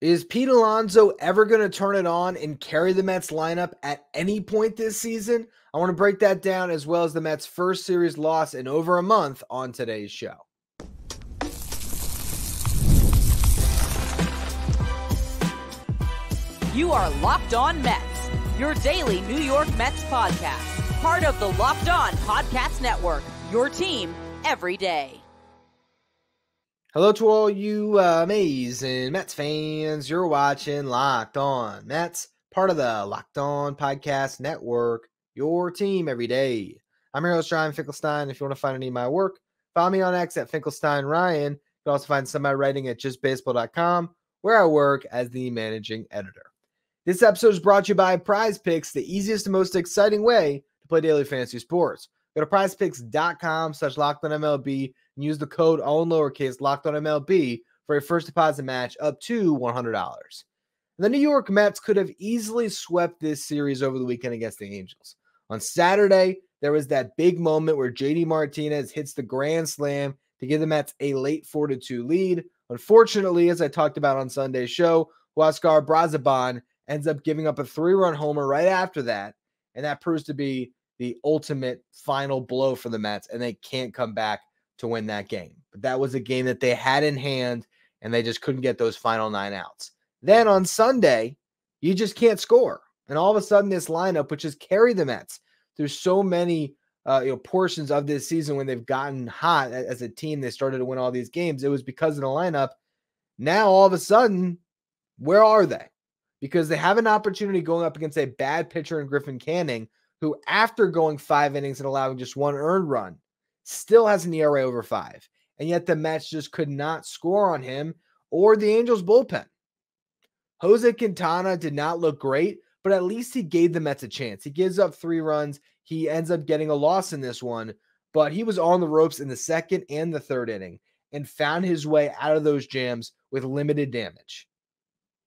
Is Pete Alonso ever going to turn it on and carry the Mets lineup at any point this season? I want to break that down, as well as the Mets' first series loss in over a month, on today's show. You are Locked On Mets, your daily New York Mets podcast, part of the Locked On Podcast Network, your team every day. Hello to all you amazing Mets fans. You're watching Locked On Mets, part of the Locked On Podcast Network, your team every day. I'm your host, Ryan Finkelstein. If you want to find any of my work, follow me on X at Finkelstein Ryan. You can also find some of my writing at justbaseball.com, where I work as the managing editor. This episode is brought to you by Prize Picks, the easiest and most exciting way to play daily fantasy sports. Go to prizepicks.com/LockedOnMLB and use the code all in lowercase LockedOnMLB for a first deposit match up to $100. The New York Mets could have easily swept this series over the weekend against the Angels. On Saturday, there was that big moment where JD Martinez hits the grand slam to give the Mets a late 4-2 lead. Unfortunately, as I talked about on Sunday's show, Huascar Brazaban ends up giving up a 3-run homer right after that, and that proves to be the ultimate final blow for the Mets, and they can't come back to win that game. But that was a game that they had in hand, and they just couldn't get those final 9 outs. Then on Sunday, you just can't score. And all of a sudden, this lineup, which has carried the Mets through so many portions of this season when they've gotten hot as a team, they started to win all these games. It was because of the lineup. Now, all of a sudden, where are they? Because they have an opportunity going up against a bad pitcher in Griffin Canning, who, after going 5 innings and allowing just 1 earned run, still has an ERA over 5. And yet the Mets just could not score on him or the Angels bullpen. Jose Quintana did not look great, but at least he gave the Mets a chance. He gives up 3 runs. He ends up getting a loss in this one, but he was on the ropes in the second and the third inning and found his way out of those jams with limited damage.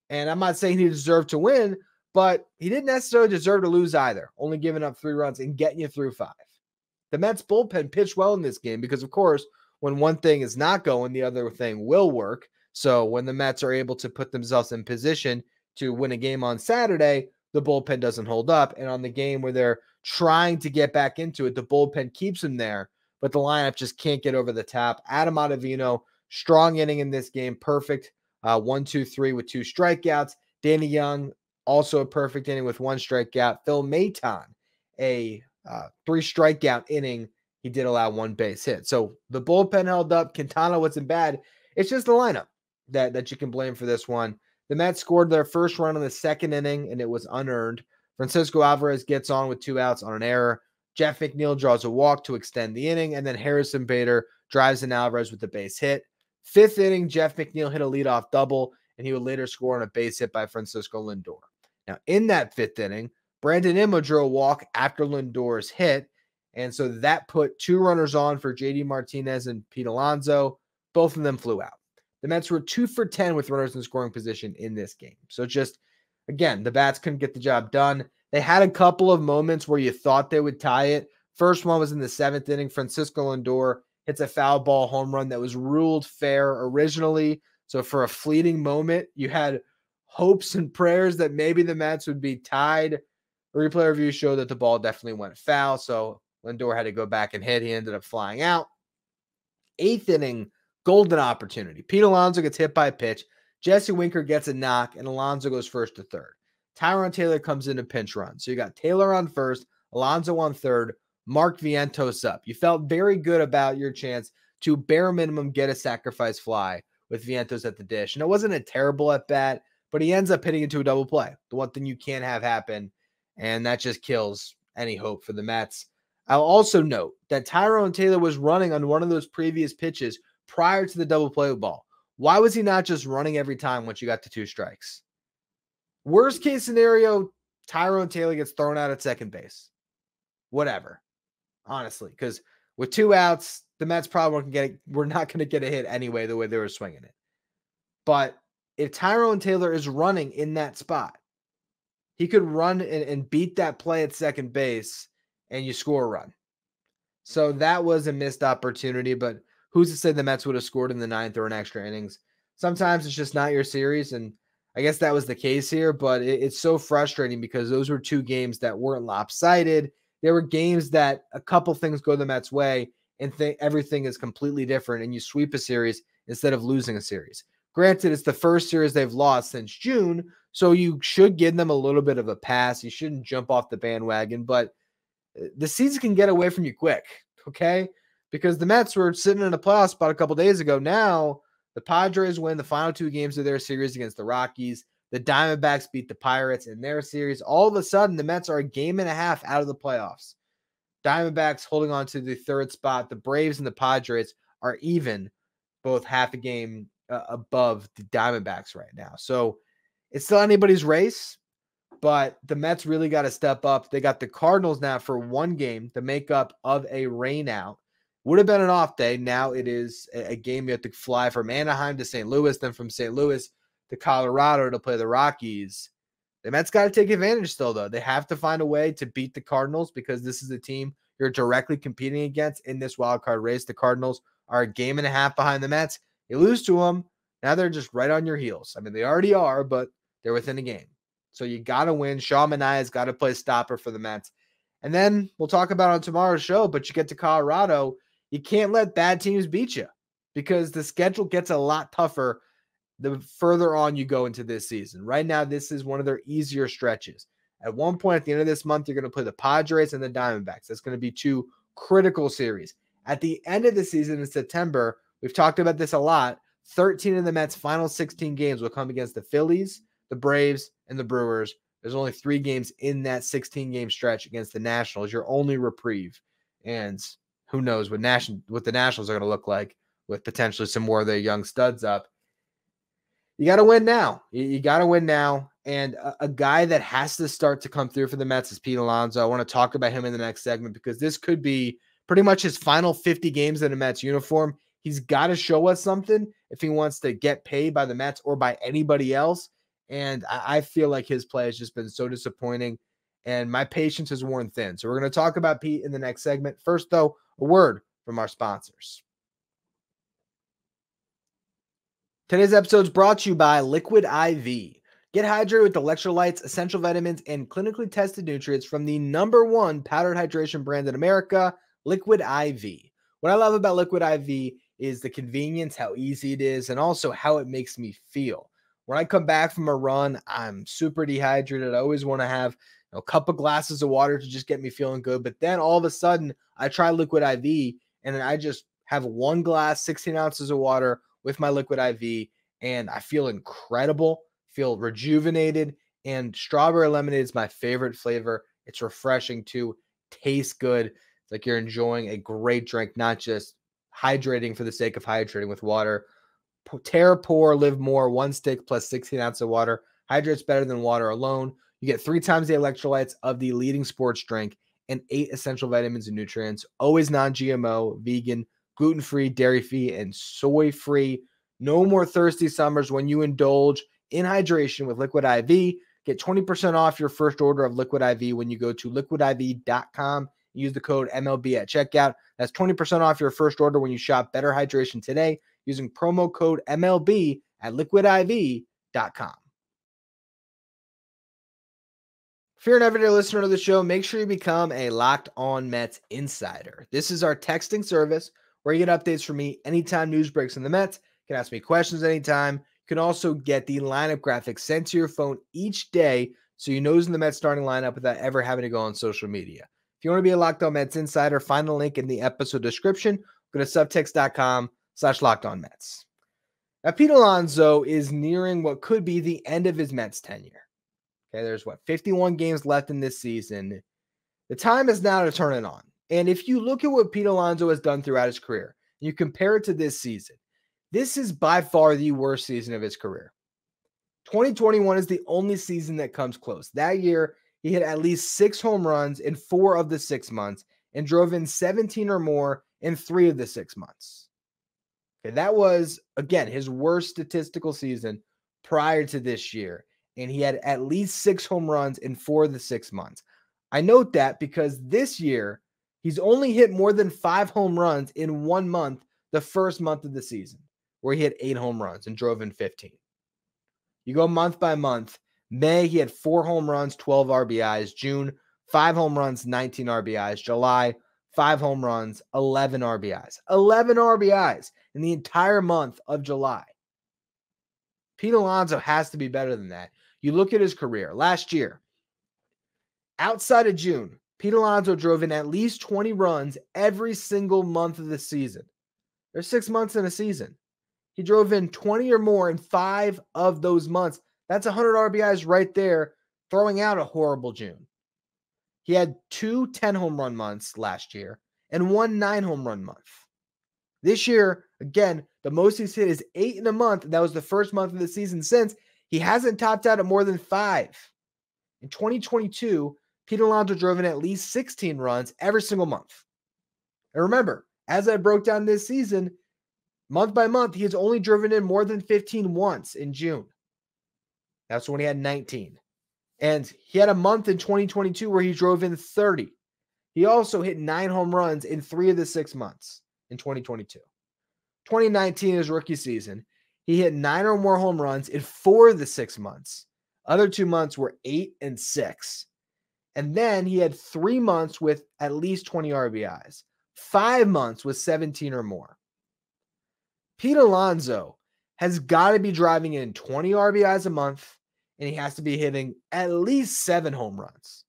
And I'm not saying he deserved to win, but he didn't necessarily deserve to lose either, only giving up 3 runs and getting you through 5. The Mets bullpen pitched well in this game because, of course, when one thing is not going, the other thing will work. So when the Mets are able to put themselves in position to win a game on Saturday, the bullpen doesn't hold up. And on the game where they're trying to get back into it, the bullpen keeps them there, but the lineup just can't get over the top. Adam Ottavino, strong inning in this game, perfect. 1-2-3 with 2 strikeouts. Danny Young, also a perfect inning with 1 strikeout. Phil Maton, a 3 strikeout inning. He did allow 1 base hit. So the bullpen held up. Quintana wasn't bad. It's just the lineup that you can blame for this one. The Mets scored their first run in the second inning, and it was unearned. Francisco Alvarez gets on with 2 outs on an error. Jeff McNeil draws a walk to extend the inning, and then Harrison Bader drives in Alvarez with a base hit. 5th inning, Jeff McNeil hit a leadoff double, and he would later score on a base hit by Francisco Lindor. Now, in that 5th inning, Brandon Nimmo drew a walk after Lindor's hit, and so that put 2 runners on for JD Martinez and Pete Alonso. Both of them flew out. The Mets were 2 for 10 with runners in scoring position in this game. So just, again, the bats couldn't get the job done. They had a couple of moments where you thought they would tie it. First one was in the 7th inning. Francisco Lindor hits a foul ball home run that was ruled fair originally. So for a fleeting moment, you had hopes and prayers that maybe the Mets would be tied. The replay review showed that the ball definitely went foul, so Lindor had to go back and hit. He ended up flying out. 8th inning, golden opportunity. Pete Alonso gets hit by a pitch. Jesse Winker gets a knock, and Alonso goes first to third. Tyrone Taylor comes in a pinch run. So you got Taylor on first, Alonso on third, Mark Vientos up. You felt very good about your chance to bare minimum get a sacrifice fly with Vientos at the dish. And it wasn't a terrible at bat, but he ends up hitting into a double play. The one thing you can't have happen, and that just kills any hope for the Mets. I'll also note that Tyrone Taylor was running on one of those previous pitches prior to the double play ball. Why was he not just running every time once you got to 2 strikes? Worst case scenario, Tyrone Taylor gets thrown out at second base. Whatever. Honestly, because with 2 outs, the Mets probably we're not going to get a hit anyway, the way they were swinging it. But if Tyrone Taylor is running in that spot, he could run and beat that play at second base, and you score a run. So that was a missed opportunity, but who's to say the Mets would have scored in the 9th or in extra innings? Sometimes it's just not your series, and I guess that was the case here, but it's so frustrating because those were two games that weren't lopsided. There were games that a couple things go the Mets' way and everything is completely different, and you sweep a series instead of losing a series. Granted, it's the first series they've lost since June, so you should give them a little bit of a pass. You shouldn't jump off the bandwagon, but the season can get away from you quick, okay? Because the Mets were sitting in a playoff spot a couple days ago. Now, the Padres win the final two games of their series against the Rockies. The Diamondbacks beat the Pirates in their series. All of a sudden, the Mets are a game and a half out of the playoffs. Diamondbacks holding on to the third spot. The Braves and the Padres are even, both half a game above the Diamondbacks right now. So it's still anybody's race, but the Mets really got to step up. They got the Cardinals now for one game, the makeup of a rain out. Would have been an off day. Now it is a game you have to fly from Anaheim to St. Louis, then from St. Louis to Colorado to play the Rockies. The Mets got to take advantage still, though. They have to find a way to beat the Cardinals because this is a team you're directly competing against in this wild card race. The Cardinals are a game and a half behind the Mets. You lose to them, now they're just right on your heels. I mean, they already are, but they're within a game. So you got to win. Shaw Manaea's got to play stopper for the Mets. And then we'll talk about on tomorrow's show, but you get to Colorado, you can't let bad teams beat you because the schedule gets a lot tougher the further on you go into this season. Right now, this is one of their easier stretches. At one point at the end of this month, you're going to play the Padres and the Diamondbacks. That's going to be two critical series. At the end of the season in September, we've talked about this a lot, 13 of the Mets' final 16 games will come against the Phillies, the Braves, and the Brewers. There's only 3 games in that 16-game stretch against the Nationals, your only reprieve. And who knows what the Nationals are going to look like with potentially some more of their young studs up. You got to win now. You got to win now. And a guy that has to start to come through for the Mets is Pete Alonso. I want to talk about him in the next segment because this could be pretty much his final 50 games in a Mets uniform. He's got to show us something if he wants to get paid by the Mets or by anybody else. And I feel like his play has just been so disappointing, and my patience is worn thin. So we're going to talk about Pete in the next segment. First, though, a word from our sponsors. Today's episode is brought to you by Liquid IV. Get hydrated with electrolytes, essential vitamins, and clinically tested nutrients from the #1 powdered hydration brand in America, Liquid IV. What I love about Liquid IV is the convenience, how easy it is, and also how it makes me feel. When I come back from a run, I'm super dehydrated. I always want to have a couple glasses of water to just get me feeling good. But then all of a sudden, I try Liquid IV, and I just have 1 glass, 16 ounces of water with my Liquid IV, and I feel incredible, feel rejuvenated, and strawberry lemonade is my favorite flavor. It's refreshing too, tastes good. It's like you're enjoying a great drink, not just hydrating for the sake of hydrating with water. Tear, pour, live more, 1 stick plus 16 ounces of water. Hydrates better than water alone. You get 3 times the electrolytes of the leading sports drink and 8 essential vitamins and nutrients. Always non-GMO, vegan, gluten-free, dairy-free, and soy-free. No more thirsty summers when you indulge in hydration with Liquid IV. Get 20% off your first order of Liquid IV when you go to liquidiv.com. Use the code MLB at checkout. That's 20% off your first order when you shop Better Hydration today using promo code MLB at liquidiv.com. If you're an everyday listener to the show, make sure you become a Locked On Mets insider. This is our texting service where you get updates from me anytime news breaks in the Mets. You can ask me questions anytime. You can also get the lineup graphics sent to your phone each day so you know who's in the Mets starting lineup without ever having to go on social media. If you want to be a Locked On Mets insider, find the link in the episode description. Go to subtext.com/LockedOnMets. Now, Pete Alonso is nearing what could be the end of his Mets tenure. Okay, there's 51 games left in this season. The time is now to turn it on. And if you look at what Pete Alonso has done throughout his career, and you compare it to this season, this is by far the worst season of his career. 2021 is the only season that comes close. That year, he hit at least 6 home runs in 4 of the 6 months and drove in 17 or more in 3 of the 6 months. Okay, that was, again, his worst statistical season prior to this year. And he had at least 6 home runs in 4 of the 6 months. I note that because this year, he's only hit more than 5 home runs in 1 month, the first month of the season, where he hit 8 home runs and drove in 15. You go month by month. May, he had 4 home runs, 12 RBIs. June, 5 home runs, 19 RBIs. July, 5 home runs, 11 RBIs. 11 RBIs in the entire month of July. Pete Alonso has to be better than that. You look at his career. Last year, outside of June, Pete Alonso drove in at least 20 runs every single month of the season. There's 6 months in a season. He drove in 20 or more in 5 of those months. That's 100 RBIs right there, throwing out a horrible June. He had 2 10-home run months last year and 1 9-home run month. This year, again, the most he's hit is 8 in a month. That was the first month of the season since. He hasn't topped out at more than 5. In 2022, Pete Alonso drove in at least 16 runs every single month. And remember, as I broke down this season, month by month, he has only driven in more than 15 once in June. That's when he had 19. And he had a month in 2022 where he drove in 30. He also hit 9 home runs in 3 of the 6 months in 2022. 2019, his rookie season, he hit 9 or more home runs in 4 of the 6 months. Other 2 months were 8 and 6. And then he had 3 months with at least 20 RBIs. 5 months with 17 or more. Pete Alonso has got to be driving in 20 RBIs a month, and he has to be hitting at least 7 home runs.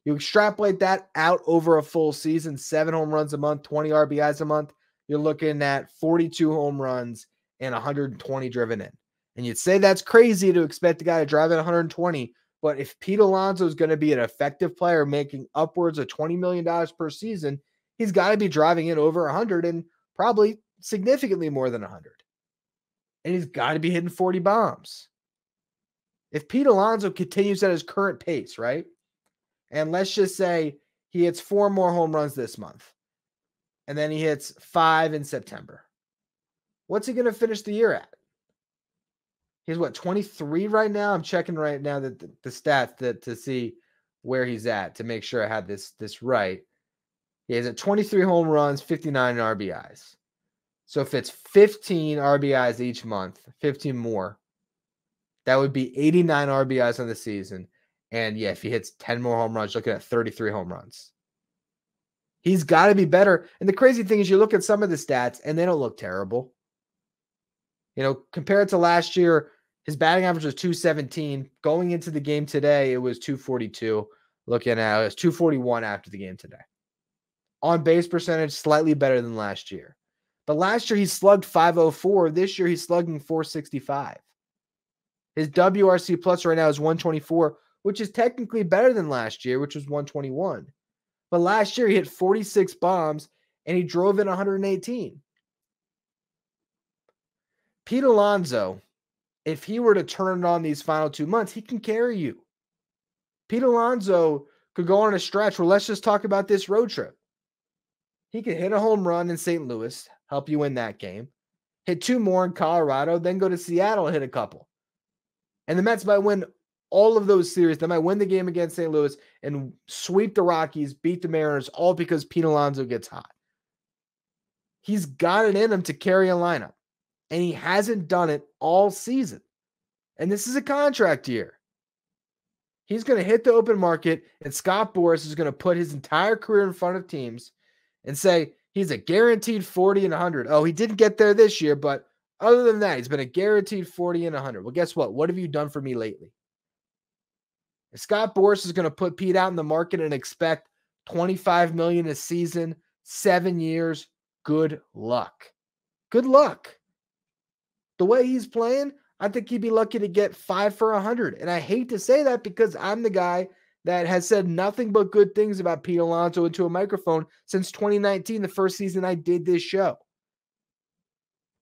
You extrapolate that out over a full season, 7 home runs a month, 20 RBIs a month, you're looking at 42 home runs and 120 driven in. And you'd say that's crazy to expect a guy to drive in 120, but if Pete Alonso is going to be an effective player making upwards of $20 million per season, he's got to be driving in over 100 and probably significantly more than 100. And he's got to be hitting 40 bombs. If Pete Alonso continues at his current pace, right? And let's just say he hits 4 more home runs this month, and then he hits 5 in September. What's he going to finish the year at? He's 23 right now? I'm checking right now the stats to see where he's at to make sure I had this right. He's at 23 home runs, 59 RBIs. So if it's 15 RBIs each month, 15 more, that would be 89 RBIs on the season. And yeah, if he hits 10 more home runs, looking at 33 home runs. He's got to be better. And the crazy thing is you look at some of the stats and they don't look terrible. You know, compared to last year, his batting average was 217. Going into the game today, it was 242. Looking at it, was 241 after the game today. On base percentage, slightly better than last year. But last year he slugged 504. This year he's slugging 465. His WRC plus right now is 124, which is technically better than last year, which was 121. But last year he hit 46 bombs and he drove in 118. Pete Alonso, if he were to turn it on these final 2 months, he can carry you. Pete Alonso could go on a stretch where let's just talk about this road trip. He could hit a home run in St. Louis, help you win that game. Hit 2 more in Colorado, then go to Seattle, hit a couple. And the Mets might win all of those series. They might win the game against St. Louis and sweep the Rockies, beat the Mariners, all because Pete Alonso gets hot. He's got it in him to carry a lineup, and he hasn't done it all season. And this is a contract year. He's going to hit the open market, and Scott Boras is going to put his entire career in front of teams and say he's a guaranteed 40 and 100. Oh, he didn't get there this year, but other than that, he's been a guaranteed 40 and 100. Well, guess what? What have you done for me lately? If Scott Boras is going to put Pete out in the market and expect $25 million a season, 7 years, good luck. Good luck. The way he's playing, I think he'd be lucky to get 5 for 100. And I hate to say that because I'm the guy that has said nothing but good things about Pete Alonso into a microphone since 2019, the first season I did this show.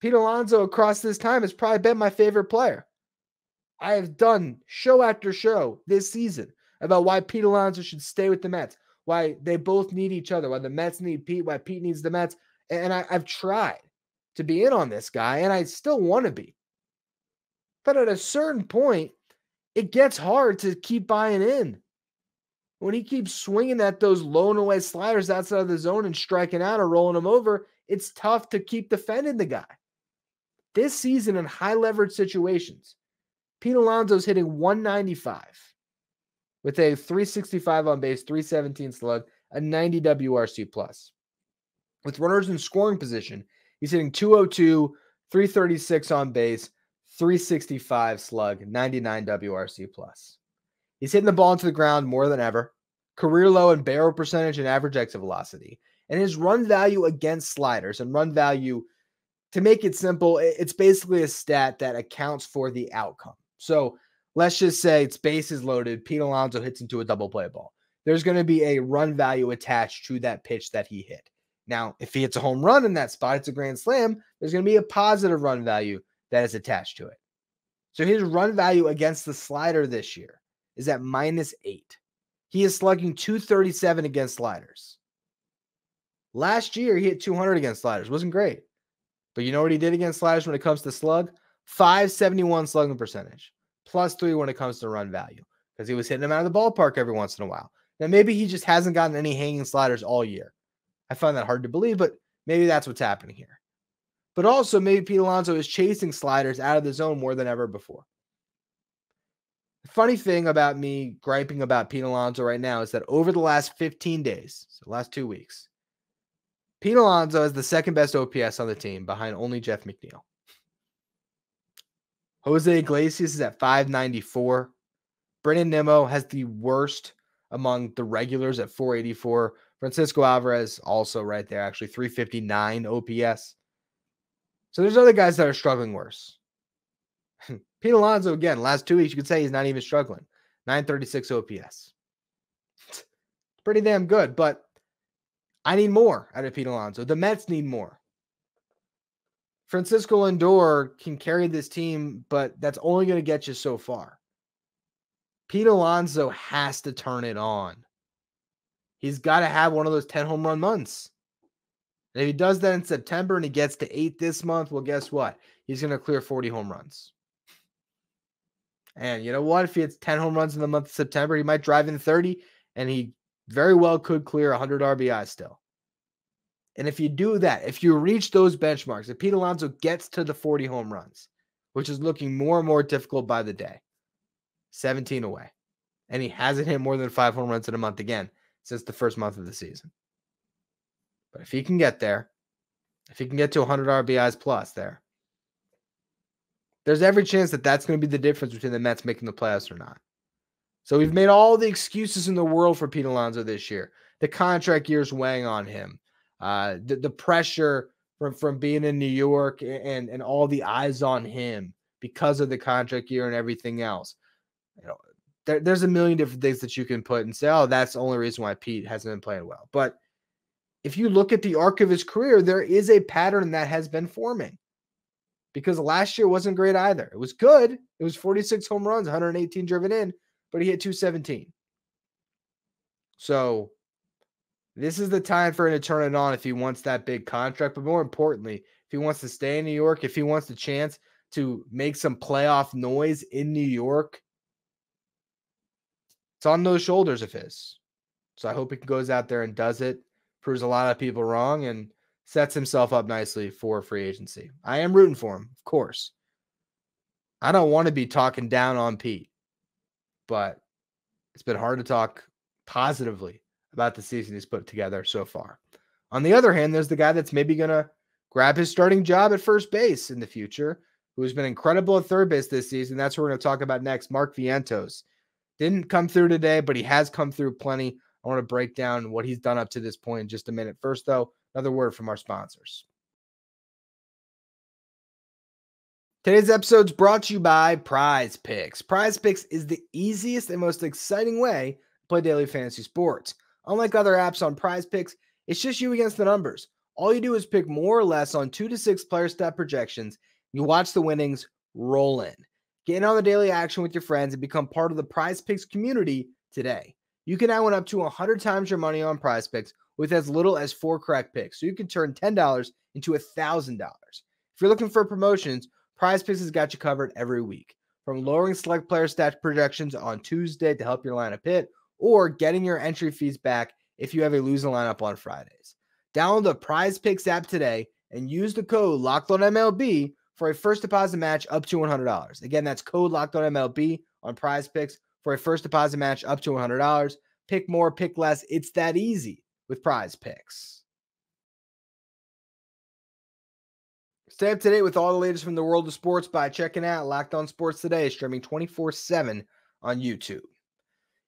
Pete Alonso across this time has probably been my favorite player. I have done show after show this season about why Pete Alonso should stay with the Mets, why they both need each other, why the Mets need Pete, why Pete needs the Mets. And I've tried to be in on this guy, and I still want to be. But at a certain point, it gets hard to keep buying in. When he keeps swinging at those low and away sliders outside of the zone and striking out or rolling them over, it's tough to keep defending the guy. This season in high leverage situations, Pete Alonso's hitting 195 with a 365 on base, 317 slug, a 90 WRC plus. With runners in scoring position, he's hitting 202, 336 on base, 365 slug, 99 WRC plus. He's hitting the ball into the ground more than ever. Career low in barrel percentage and average exit velocity. And his run value against sliders, and run value, to make it simple, it's basically a stat that accounts for the outcome. So let's just say it's bases loaded. Pete Alonso hits into a double play ball. There's going to be a run value attached to that pitch that he hit. Now, if he hits a home run in that spot, it's a grand slam. There's going to be a positive run value that is attached to it. So his run value against the slider this year is at -8. He is slugging 237 against sliders. Last year, he hit 200 against sliders. Wasn't great. But you know what he did against sliders when it comes to slug? 571 slugging percentage, +3 when it comes to run value, because he was hitting them out of the ballpark every once in a while. Now, maybe he just hasn't gotten any hanging sliders all year. I find that hard to believe, but maybe that's what's happening here. But also, maybe Pete Alonso is chasing sliders out of the zone more than ever before. The funny thing about me griping about Pete Alonso right now is that over the last 15 days, so the last 2 weeks, Pete Alonso is the second best OPS on the team behind only Jeff McNeil. Jose Iglesias is at 594. Brennan Nimmo has the worst among the regulars at 484. Francisco Alvarez also right there, actually 359 OPS. So there's other guys that are struggling worse. Pete Alonso, again, last 2 weeks, you could say he's not even struggling. 936 OPS. It's pretty damn good, but I need more out of Pete Alonso. The Mets need more. Francisco Lindor can carry this team, but that's only going to get you so far. Pete Alonso has to turn it on. He's got to have one of those 10 home run months. And if he does that in September and he gets to 8 this month, well, guess what? He's going to clear 40 home runs. And you know what? If he hits 10 home runs in the month of September, he might drive in 30, and he very well could clear 100 RBI still. And if you do that, if you reach those benchmarks, if Pete Alonso gets to the 40 home runs, which is looking more and more difficult by the day, 17 away. And he hasn't hit more than 5 home runs in a month again since the first month of the season. But if he can get there, if he can get to 100 RBIs plus there, there's every chance that that's going to be the difference between the Mets making the playoffs or not. So we've made all the excuses in the world for Pete Alonso this year. The contract year's weighing on him. The pressure from being in New York and all the eyes on him because of the contract year and everything else. You know, there's a million different things that you can put and say, oh, that's the only reason why Pete hasn't been playing well. But if you look at the arc of his career, there is a pattern that has been forming. Because last year wasn't great either. It was good. It was 46 home runs, 118 driven in, but he hit 217. So this is the time for him to turn it on if he wants that big contract. But more importantly, if he wants to stay in New York, if he wants the chance to make some playoff noise in New York, it's on those shoulders of his. So I hope he goes out there and does it, proves a lot of people wrong, and sets himself up nicely for free agency. I am rooting for him, of course. I don't want to be talking down on Pete, but it's been hard to talk positively about the season he's put together so far. On the other hand, there's the guy that's maybe going to grab his starting job at first base in the future, who has been incredible at third base this season. That's what we're going to talk about next. Mark Vientos. Didn't come through today, but he has come through plenty. I want to break down what he's done up to this point in just a minute. First, though, another word from our sponsors. Today's episode is brought to you by Prize Picks. Prize Picks is the easiest and most exciting way to play daily fantasy sports. Unlike other apps on Prize Picks, it's just you against the numbers. All you do is pick more or less on 2 to 6 player stat projections. You watch the winnings roll in. Get in on the daily action with your friends and become part of the Prize Picks community today. You can now win up to 100 times your money on Prize Picks with as little as 4 correct picks. So you can turn $10 into $1,000. If you're looking for promotions, Prize Picks has got you covered every week. From lowering select player stat projections on Tuesday to help your lineup hit, or getting your entry fees back if you have a losing lineup on Fridays. Download the Prize Picks app today and use the code LOCKEDONMLB for a first deposit match up to $100. Again, that's code LOCKEDONMLB on Prize Picks for a first deposit match up to $100. Pick more, pick less. It's that easy with Prize Picks. Stay up to date with all the latest from the world of sports by checking out Locked On Sports Today, streaming 24/7 on YouTube.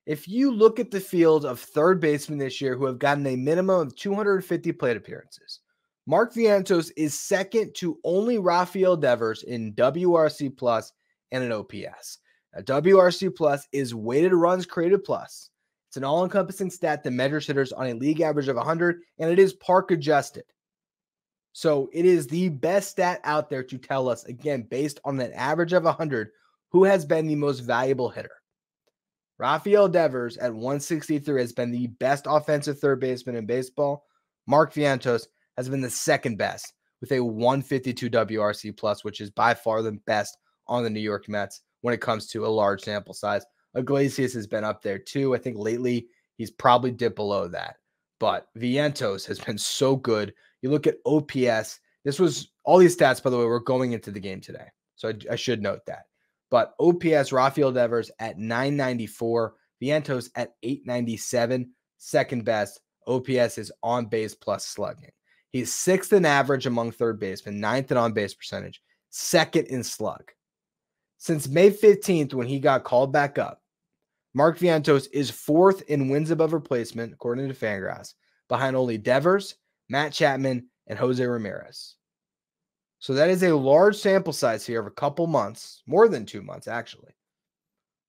If you look at the field of third basemen this year who have gotten a minimum of 250 plate appearances, Mark Vientos is second to only Rafael Devers in WRC plus and an OPS. Now, WRC plus is weighted runs created plus. It's an all-encompassing stat that measures hitters on a league average of 100, and it is park adjusted. So it is the best stat out there to tell us, again, based on an average of 100, who has been the most valuable hitter. Rafael Devers at 163 has been the best offensive third baseman in baseball. Mark Vientos has been the second best with a 152 WRC plus, which is by far the best on the New York Mets when it comes to a large sample size. Iglesias has been up there too. I think lately he's probably dipped below that. But Vientos has been so good. You look at OPS. This was all these stats, by the way, were going into the game today. So I should note that. But OPS, Rafael Devers at 994, Vientos at 897, second best. OPS is on base plus slugging. He's sixth in average among third basemen, ninth in on base percentage, second in slug. Since May 15th, when he got called back up, Mark Vientos is fourth in wins above replacement, according to Fangraphs, behind only Devers, Matt Chapman, and Jose Ramirez. So that is a large sample size here of a couple months, more than 2 months actually,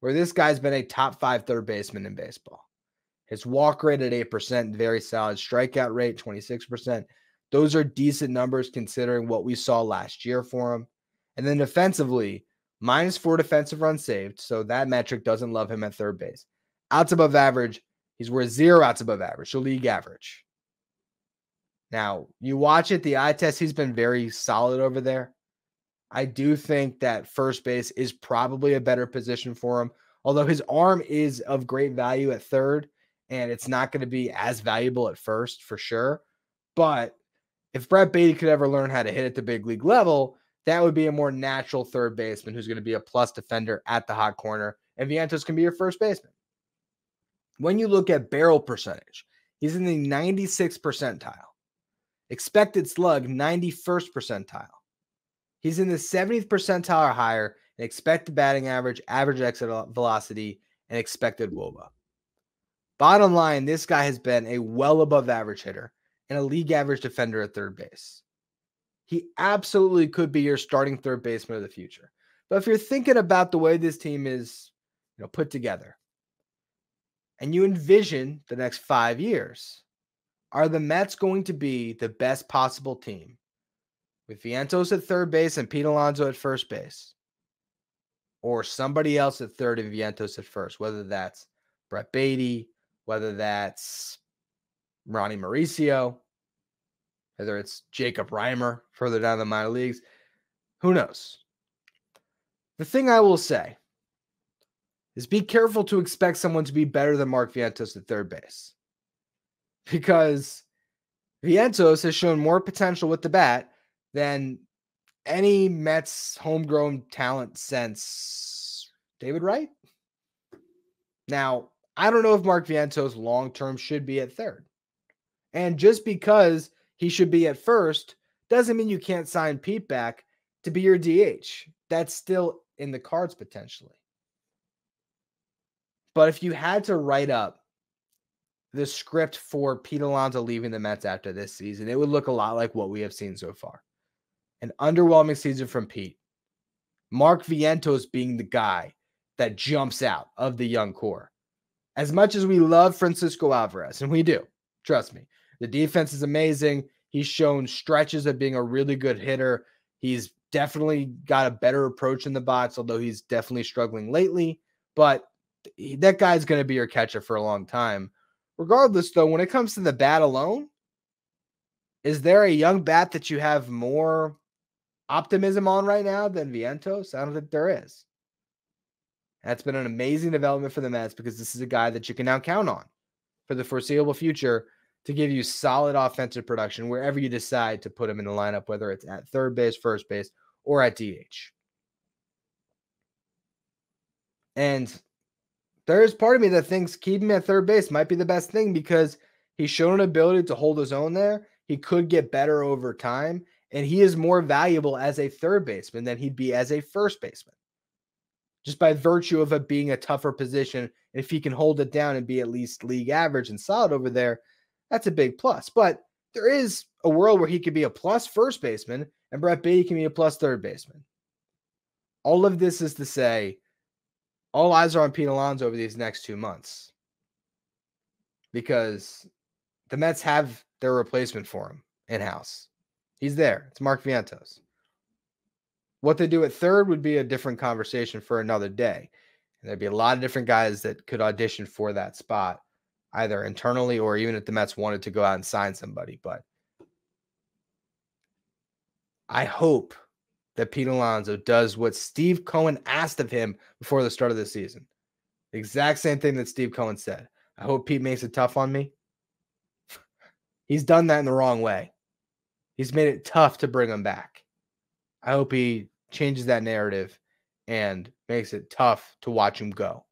where this guy's been a top 5 third baseman in baseball. His walk rate at 8%, very solid. Strikeout rate, 26%. Those are decent numbers considering what we saw last year for him. And then defensively, -4 defensive runs saved, so that metric doesn't love him at third base. Outs above average, he's worth 0 outs above average, so league average. Now, you watch it, the eye test, he's been very solid over there. I do think that first base is probably a better position for him, although his arm is of great value at third, and it's not going to be as valuable at first for sure. But if Brett Baty could ever learn how to hit at the big league level, that would be a more natural third baseman who's going to be a plus defender at the hot corner, and Vientos can be your first baseman. When you look at barrel percentage, he's in the 96th percentile. Expected slug, 91st percentile. He's in the 70th percentile or higher in expected batting average, average exit velocity, and expected WOBA. Bottom line, this guy has been a well above average hitter and a league average defender at third base. He absolutely could be your starting third baseman of the future. But if you're thinking about the way this team is, put together, and you envision the next 5 years, are the Mets going to be the best possible team with Vientos at third base and Pete Alonso at first base, or somebody else at third and Vientos at first, whether that's Brett Baty, whether that's Ronnie Mauricio, whether it's Jacob Reimer further down the minor leagues, who knows? The thing I will say is be careful to expect someone to be better than Mark Vientos at third base, because Vientos has shown more potential with the bat than any Mets homegrown talent since David Wright. Now, I don't know if Mark Vientos long-term should be at third. And just because he should be at first doesn't mean you can't sign Pete back to be your DH. That's still in the cards potentially. But if you had to write up the script for Pete Alonso leaving the Mets after this season, it would look a lot like what we have seen so far. An underwhelming season from Pete. Mark Vientos being the guy that jumps out of the young core. As much as we love Francisco Alvarez, and we do, trust me, the defense is amazing. He's shown stretches of being a really good hitter. He's definitely got a better approach in the box, although he's definitely struggling lately. But that guy's going to be your catcher for a long time. Regardless, though, when it comes to the bat alone, is there a young bat that you have more optimism on right now than Vientos? I don't think there is. That's been an amazing development for the Mets because this is a guy that you can now count on for the foreseeable future to give you solid offensive production wherever you decide to put him in the lineup, whether it's at third base, first base, or at DH. And there is part of me that thinks keeping him at third base might be the best thing because he's shown an ability to hold his own there. He could get better over time, and he is more valuable as a third baseman than he'd be as a first baseman. Just by virtue of it being a tougher position, if he can hold it down and be at least league average and solid over there, that's a big plus. But there is a world where he could be a plus first baseman and Brett Baty can be a plus third baseman. All of this is to say, all eyes are on Pete Alonso over these next 2 months because the Mets have their replacement for him in-house. He's there. It's Mark Vientos. What they do at third would be a different conversation for another day. And there'd be a lot of different guys that could audition for that spot, either internally or even if the Mets wanted to go out and sign somebody. But I hope that Pete Alonso does what Steve Cohen asked of him before the start of the season. The exact same thing that Steve Cohen said. I hope Pete makes it tough on me. He's done that in the wrong way. He's made it tough to bring him back. I hope he changes that narrative and makes it tough to watch him go.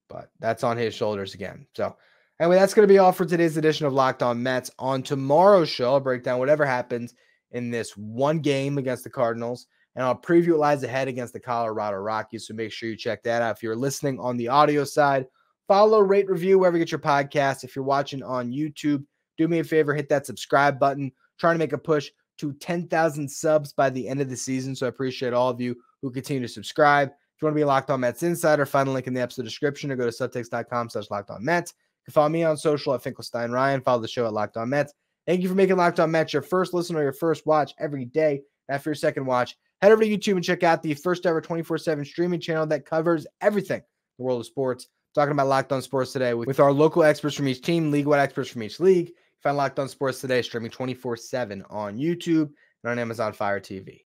But that's on his shoulders again. So anyway, that's going to be all for today's edition of Locked On Mets. On tomorrow's show, I'll break down whatever happens in this one game against the Cardinals, and I'll preview what lies ahead against the Colorado Rockies, so make sure you check that out. If you're listening on the audio side, follow, rate, review wherever you get your podcast. If you're watching on YouTube, do me a favor, hit that subscribe button. Trying to make a push to 10,000 subs by the end of the season, so I appreciate all of you who continue to subscribe. If you want to be a Locked On Mets insider, find the link in the episode description or go to subtext.com/LockedOnMets. You can follow me on social at Finkelstein Ryan. Follow the show at Locked On Mets. Thank you for making Locked On Mets your first listen or your first watch every day. After your second watch, head over to YouTube and check out the first ever 24/7 streaming channel that covers everything in the world of sports. Talking about Locked On Sports Today with our local experts from each team, league-wide experts from each league. Find Locked On Sports Today streaming 24/7 on YouTube and on Amazon Fire TV.